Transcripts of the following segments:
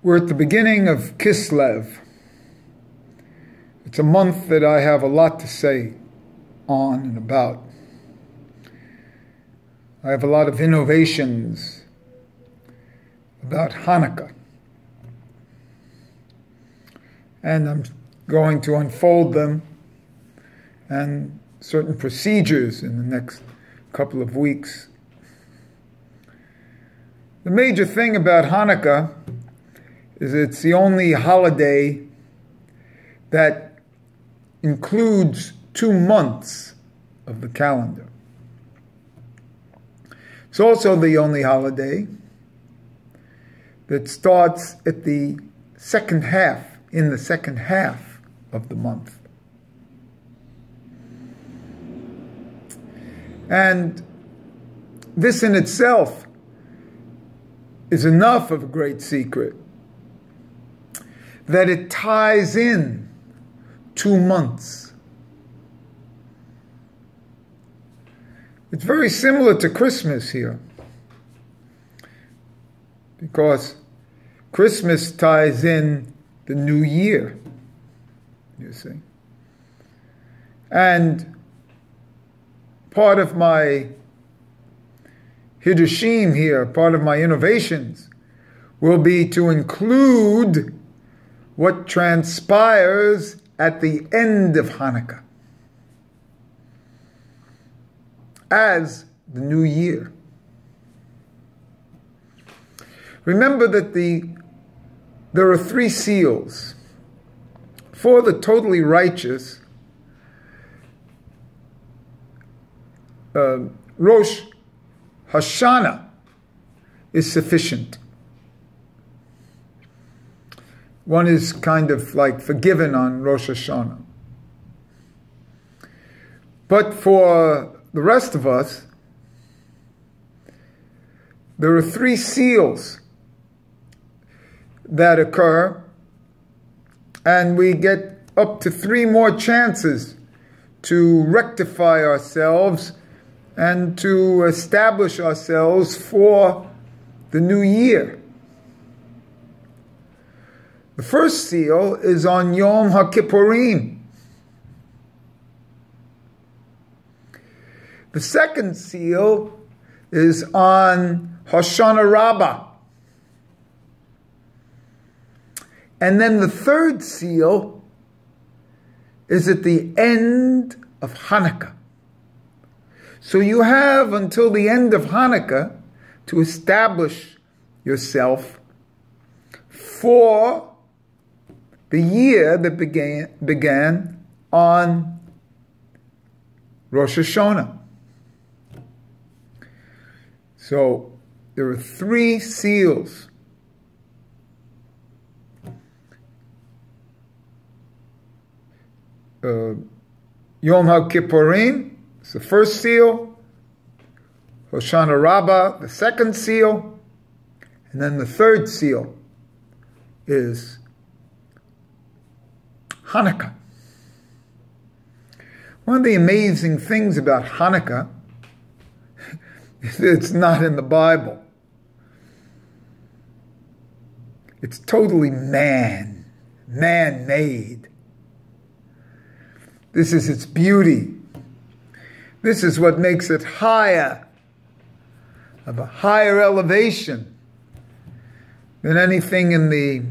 We're at the beginning of Kislev. It's a month that I have a lot to say on and about. I have a lot of innovations about Hanukkah. And I'm going to unfold them and certain procedures in the next couple of weeks. The major thing about Hanukkah is it's the only holiday that includes 2 months of the calendar. It's also the only holiday that starts at the second half, in the second half of the month. And this in itself is enough of a great secret that it ties in 2 months. It's very similar to Christmas here, because Christmas ties in the new year, you see. And part of my Hiddushim here, part of my innovations, will be to include what transpires at the end of Hanukkah as the new year. Remember that there are 3 seals. For the totally righteous, Rosh Hashanah is sufficient. One is kind of like forgiven on Rosh Hashanah. But for the rest of us, there are 3 seals that occur, and we get up to 3 more chances to rectify ourselves and to establish ourselves for the new year. The first seal is on Yom HaKippurim. The second seal is on Hoshana Rabbah. And then the third seal is at the end of Hanukkah. So you have until the end of Hanukkah to establish yourself for the year that began on Rosh Hashanah. So there are 3 seals. Yom HaKippurim is the first seal, Hoshana Rabbah, the second seal, and then the third seal is Hanukkah. One of the amazing things about Hanukkah is that it's not in the Bible. It's totally man-made. This is its beauty. This is what makes it higher, of a higher elevation than anything in the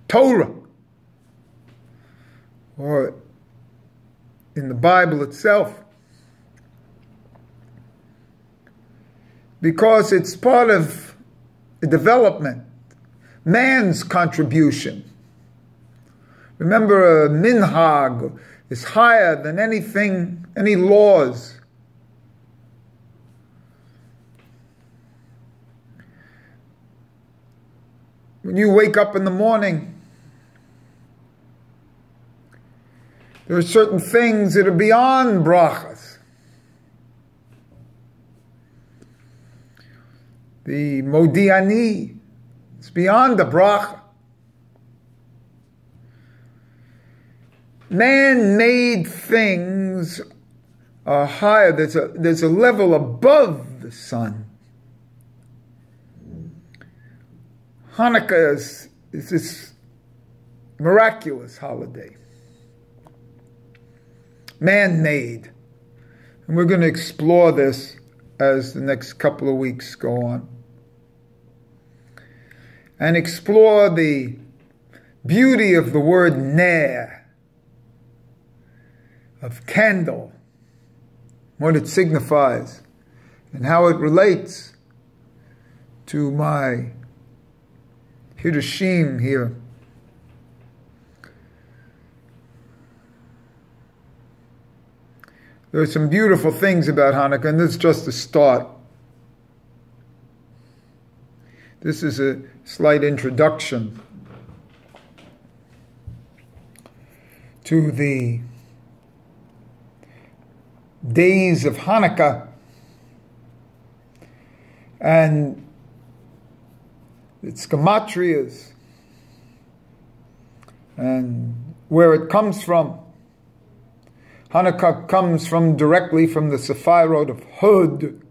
Torah or in the Bible itself. Because it's part of the development, man's contribution. Remember, a minhag is higher than anything, any laws. When you wake up in the morning, there are certain things that are beyond brachas. The modiani, it's beyond the bracha. Man-made things are higher. There's a level above the sun. Hanukkah is this miraculous holiday, man-made. And we're going to explore this as the next couple of weeks go on. And explore the beauty of the word ner, of candle, what it signifies, and how it relates to my Hiroshima here. There are some beautiful things about Hanukkah, and this is just the start. This is a slight introduction to the days of Hanukkah and its gematrias and where it comes from. Hanukkah comes directly from the Sephirot of Hod,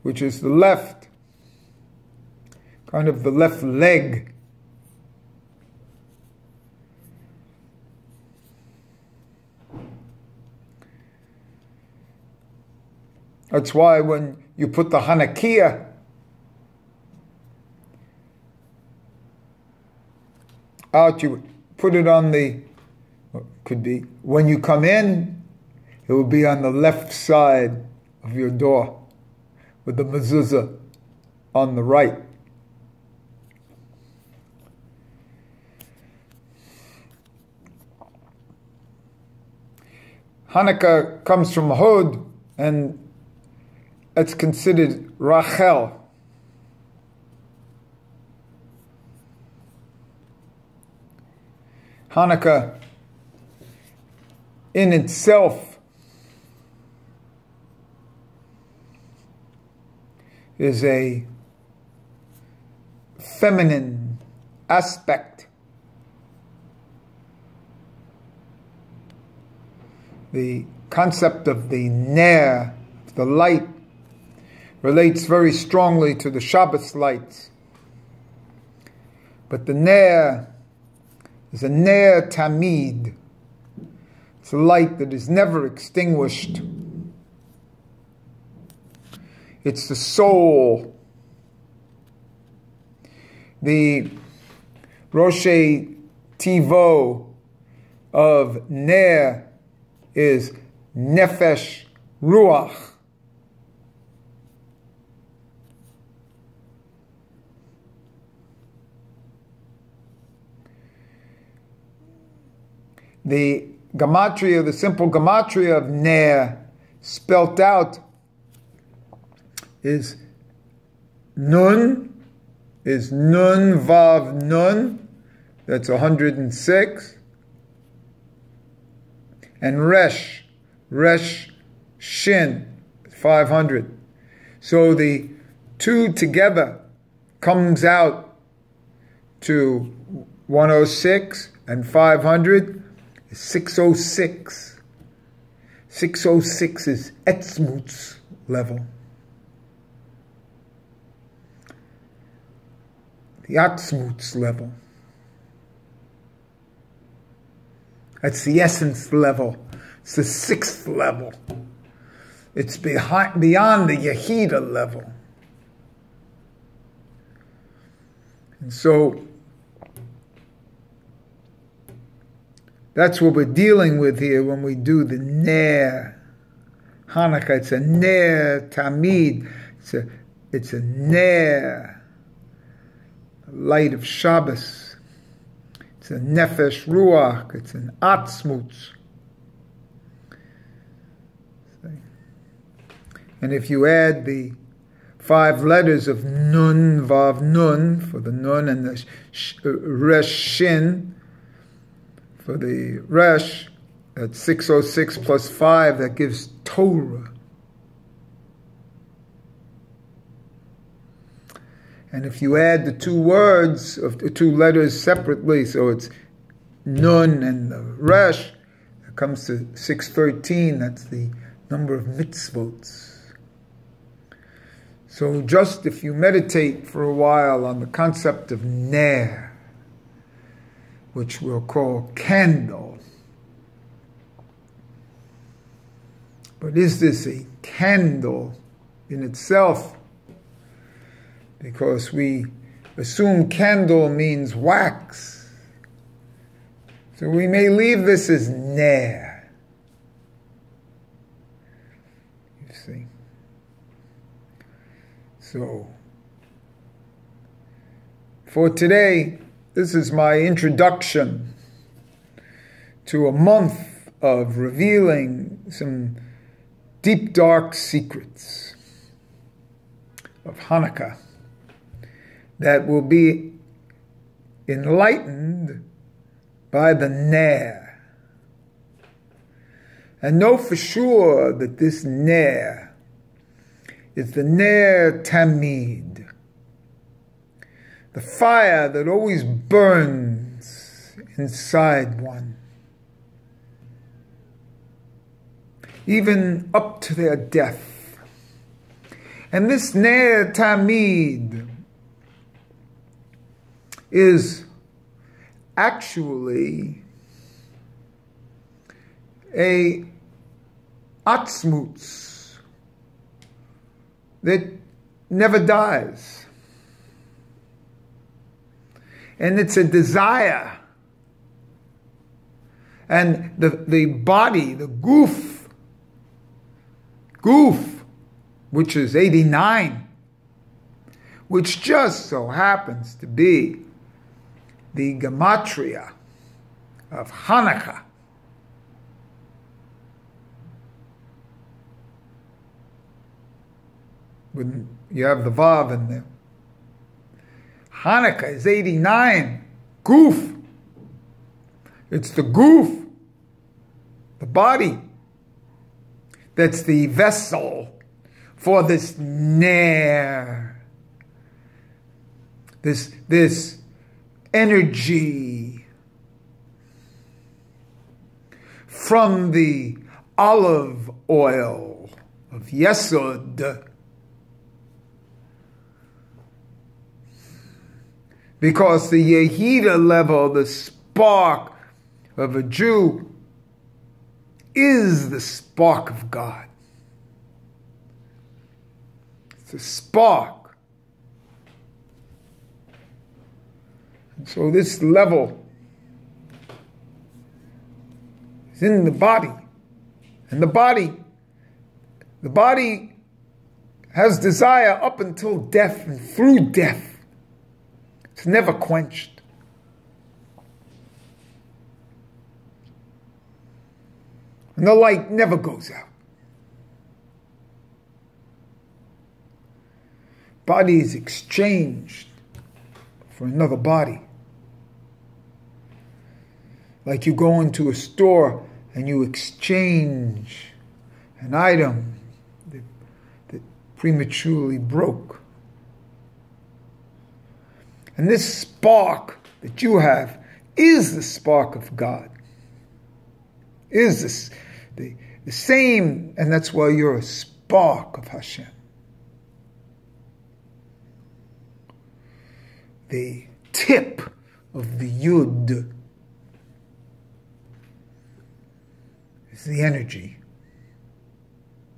which is the left, kind of the left leg. That's why when you put the Hanukkah out, you put it on could be, when you come in, it will be on the left side of your door, with the mezuzah on the right. Hanukkah comes from Hod, and it's considered Rachel. Hanukkah in itself is a feminine aspect. The concept of the ner, the light, relates very strongly to the Shabbos lights. But the ner is a ner tamid. It's a light that is never extinguished. It's the soul. The Roshei Tivo of ner is nefesh ruach. The gematria, the simple gematria of ner, spelt out, is nun vav nun, that's 106, and resh shin, 500. So the two together comes out to 106 and 500. 606. 606 is Etzmutz level. The Atzmutz level. That's the essence level. It's the sixth level. It's beyond the Yehida level. And so that's what we're dealing with here when we do the ner. Hanukkah, it's a ner tamid. It's a ner, light of Shabbos. It's a nefesh ruach. It's an atzmutz. And if you add the 5 letters of nun vav nun for the nun and the resh shin for the resh, that's 606 plus 5, that gives Torah. And if you add the 2 words of the 2 letters separately, so it's nun and the resh, it comes to 613. That's the number of mitzvot. So just if you meditate for a while on the concept of ner, which we'll call candle, but is this a candle in itself? Because we assume candle means wax. So we may leave this as ner. You see? So, for today, this is my introduction to a month of revealing some deep, dark secrets of Chanukah that will be enlightened by the ner. And know for sure that this ner is the ner tamid, the fire that always burns inside one, even up to their death. And this ner tamid is actually a atzmutz that never dies. And it's a desire. And the body, the goof, which is 89, which just so happens to be the gematria of Chanukah. When you have the vav in there. Chanukah is 89. Goof. It's the goof, the body, that's the vessel for this ner, this energy from the olive oil of Yesod. Because the Yehida level, the spark of a Jew, is the spark of God. It's a spark. And so this level is in the body. And the body has desire up until death and through death. It's never quenched. And the light never goes out. Body is exchanged for another body. Like you go into a store and you exchange an item that prematurely broke. And this spark that you have is the spark of God. Is this the same, and that's why you're a spark of Hashem. The tip of the Yud is the energy.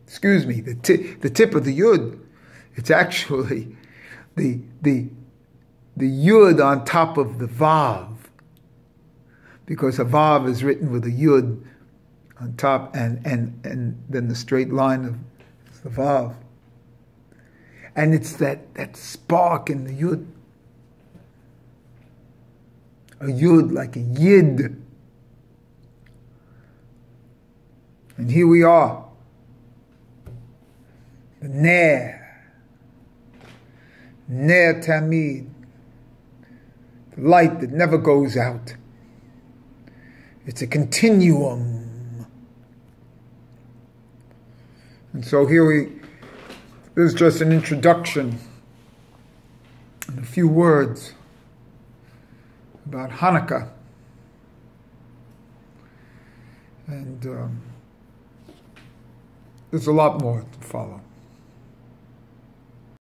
Excuse me, the tip of the Yud, it's actually the Yud on top of the Vav, because a Vav is written with a Yud on top, and then the straight line of the Vav. And it's that spark in the Yud. A Yud like a Yid. And here we are. The Ner. Ner Tamid. The light that never goes out. It's a continuum. And so this is just an introduction and a few words about Chanukah. And there's a lot more to follow.